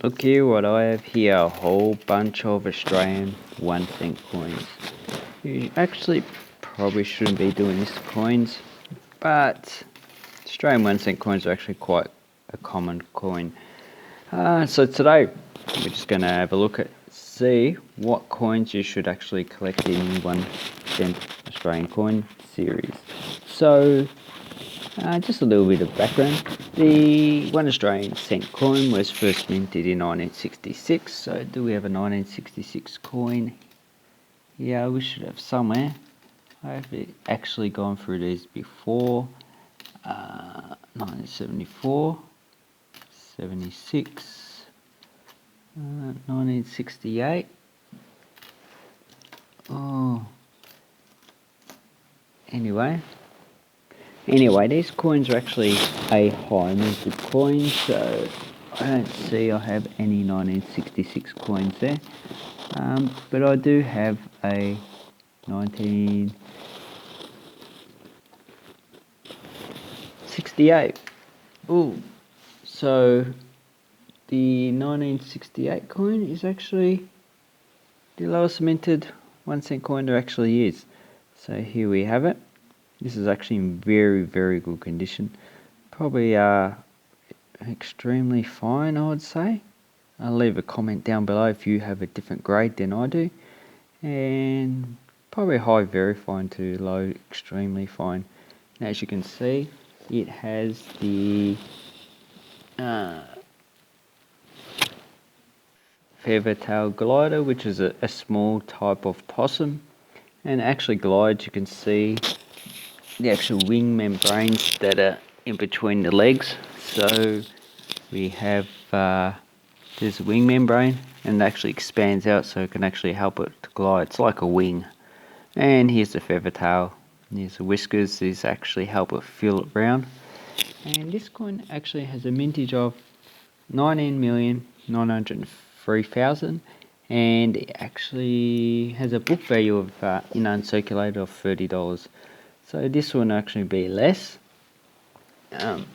Okay, what I have here, a whole bunch of Australian 1 cent coins. You actually probably shouldn't be doing this to coins, but Australian 1 cent coins are actually quite a common coin. So today we're just going to have a look at, see what coins you should actually collect in 1 cent Australian coin series. So just a little bit of background. The 1 Australian cent coin was first minted in 1966. So do we have a 1966 coin? Yeah, we should have somewhere. I have actually gone through these before. 1974, 76, 1968. Oh, anyway, these coins are actually a high minted coin, so I don't see I have any 1966 coins there. But I do have a 1968. Ooh, so the 1968 coin is actually the lowest minted 1 cent coin there actually is. So here we have it. This is actually in very, very good condition. Probably extremely fine, I would say. I'll leave a comment down below if you have a different grade than I do. And probably high very fine to low extremely fine. And as you can see, it has the feather tail glider, which is a small type of possum, and actually glides. You can see the actual wing membranes that are in between the legs. So we have there's a wing membrane, and it actually expands out so it can actually help it to glide. It's like a wing. And here's the feather tail. Here's the whiskers. These actually help it feel it round. And this coin actually has a mintage of 19,903,000, and it actually has a book value of in uncirculated of $30. So this will actually be less, and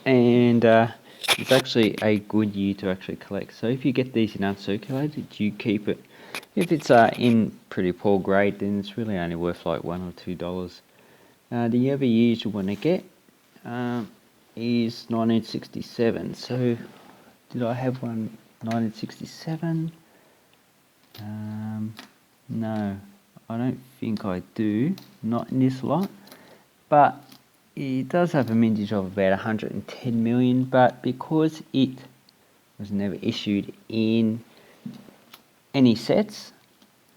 it's actually a good year to actually collect. So if you get these in uncirculated, you keep it. If it's in pretty poor grade, then it's really only worth like $1 or $2. The other years you want to get is 1967. So did I have one 1967? No, I don't think I do. Not in this lot, but it does have a mintage of about 110 million. But because it was never issued in any sets,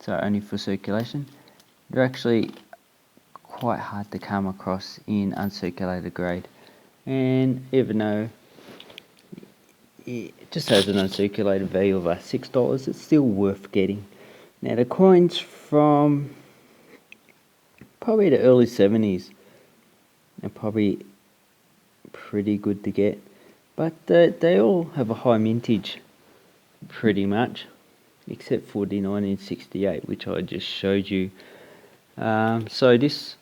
so only for circulation, they're actually quite hard to come across in uncirculated grade. And even though it just has an uncirculated value of $6, it's still worth getting. Now the coins from probably the early 70s are probably pretty good to get, but they all have a high mintage pretty much, except for the 1968, which I just showed you. So this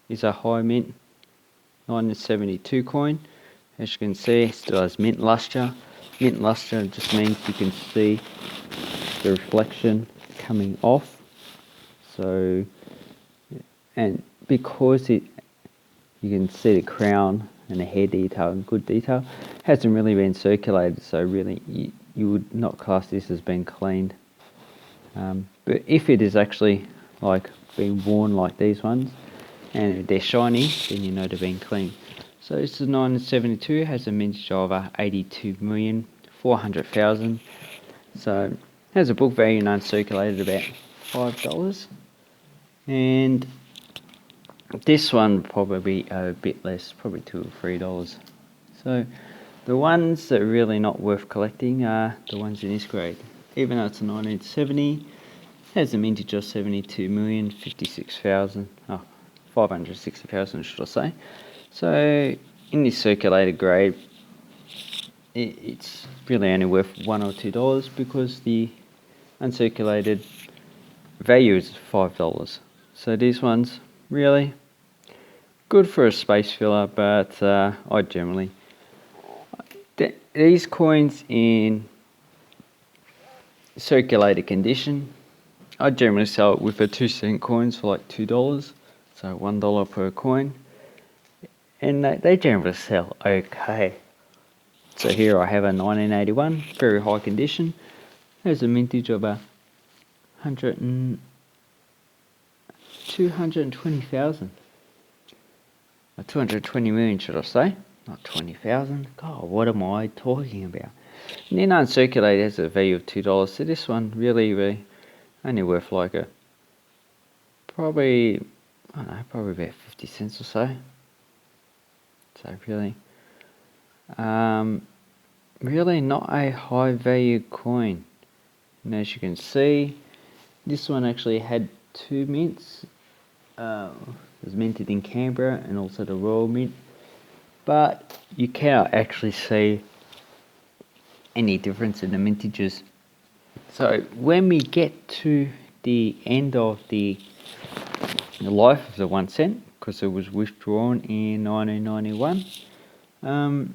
is a high mint 1972 coin. As you can see, it still has mint luster. Mint luster just means you can see the reflection coming off. So, and because you can see the crown and the hair detail in good detail, hasn't really been circulated, so really you would not class this as being cleaned. But if it is actually like being worn like these ones, and they're shiny, then you know they're being cleaned. So this is 1972, has a mintage of 82,400,000. So has a book value in uncirculated about $5. And this one probably a bit less, probably $2 or $3. So the ones that are really not worth collecting are the ones in this grade. Even though it's a 1970, it has a mintage of 72,056,000. 560,000 should I say. So in this circulated grade, it's really only worth $1 or $2 because the uncirculated value is $5. So these ones really good for a space filler, but I generally these coins in circulated condition. I generally sell it with a 2-cent coins for like $2, so $1 per coin, and they generally sell okay. So here I have a 1981, very high condition. There's a mintage of 220,000. 220 million, should I say? Not 20,000. God, what am I talking about? And then uncirculated has a value of $2. So this one really only worth like probably about 50 cents or so. So really not a high value coin. And as you can see, this one actually had 2 mints. It was minted in Canberra and also the Royal Mint, but you cannot actually see any difference in the mintages. So when we get to the end of the life of the 1 cent, because it was withdrawn in 1991,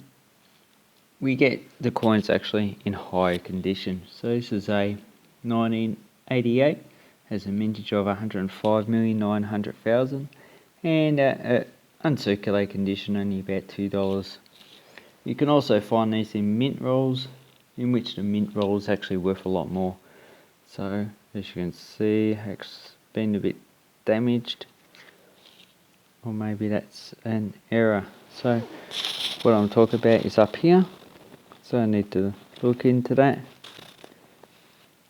we get the coins actually in higher condition. So this is a 1988, has a mintage of 105,900,000, and uncirculated condition, only about $2. You can also find these in mint rolls, in which the mint roll is actually worth a lot more. So as you can see, it's been a bit damaged, or maybe that's an error. So what I'm talking about is up here, so I need to look into that.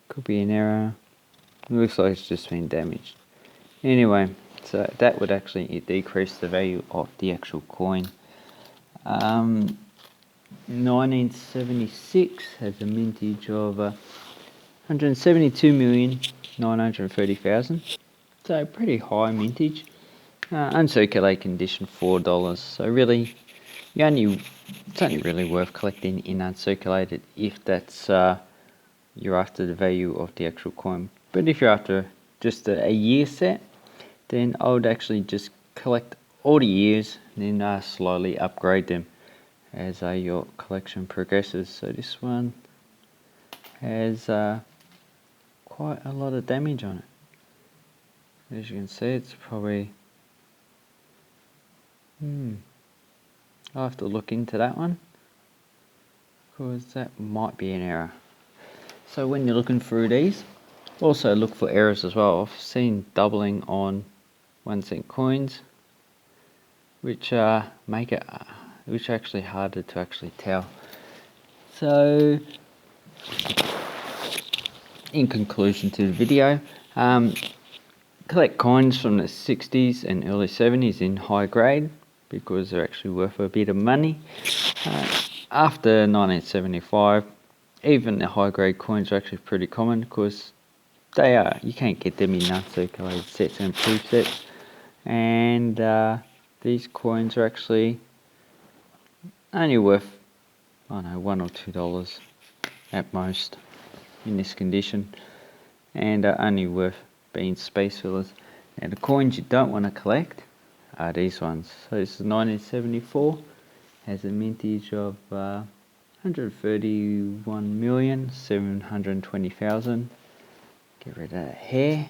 Could be an error. It looks like it's just been damaged. Anyway, so that would actually decrease the value of the actual coin. 1976 has a mintage of 172,930,000. So pretty high mintage. Uncirculated condition $4. So really, it's only really worth collecting in uncirculated if that's you're after the value of the actual coin. But if you're after just a year set, then I would actually just collect all the years and then slowly upgrade them as your collection progresses. So this one has quite a lot of damage on it. As you can see, it's probably I'll have to look into that one, because that might be an error. So when you're looking through these, also look for errors as well. I've seen doubling on 1 cent coins, which make it actually harder to actually tell. So in conclusion to the video, collect coins from the 60s and early 70s in high grade, because they're actually worth a bit of money. After 1975, even the high grade coins are actually pretty common, because you can't get them in uncirculated sets and proof sets, and these coins are actually only worth, I don't know, $1 or $2 at most in this condition, and are only worth being space fillers. Now the coins you don't want to collect are these ones. So this is 1974, has a mintage of 131,720,000. Get rid of that hair.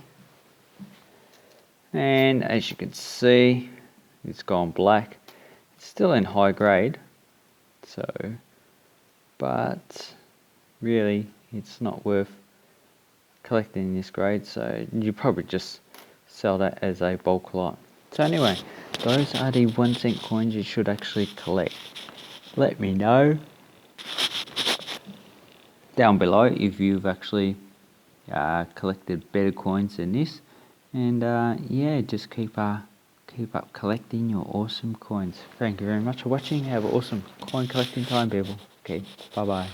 And as you can see, it's gone black. It's still in high grade, but really it's not worth collecting in this grade, so you probably just sell that as a bulk lot. So anyway, those are the 1 cent coins you should actually collect. Let me know down below if you've actually collected better coins than this, and yeah, just keep up collecting your awesome coins. Thank you very much for watching. Have an awesome coin collecting time, people. Okay, bye bye.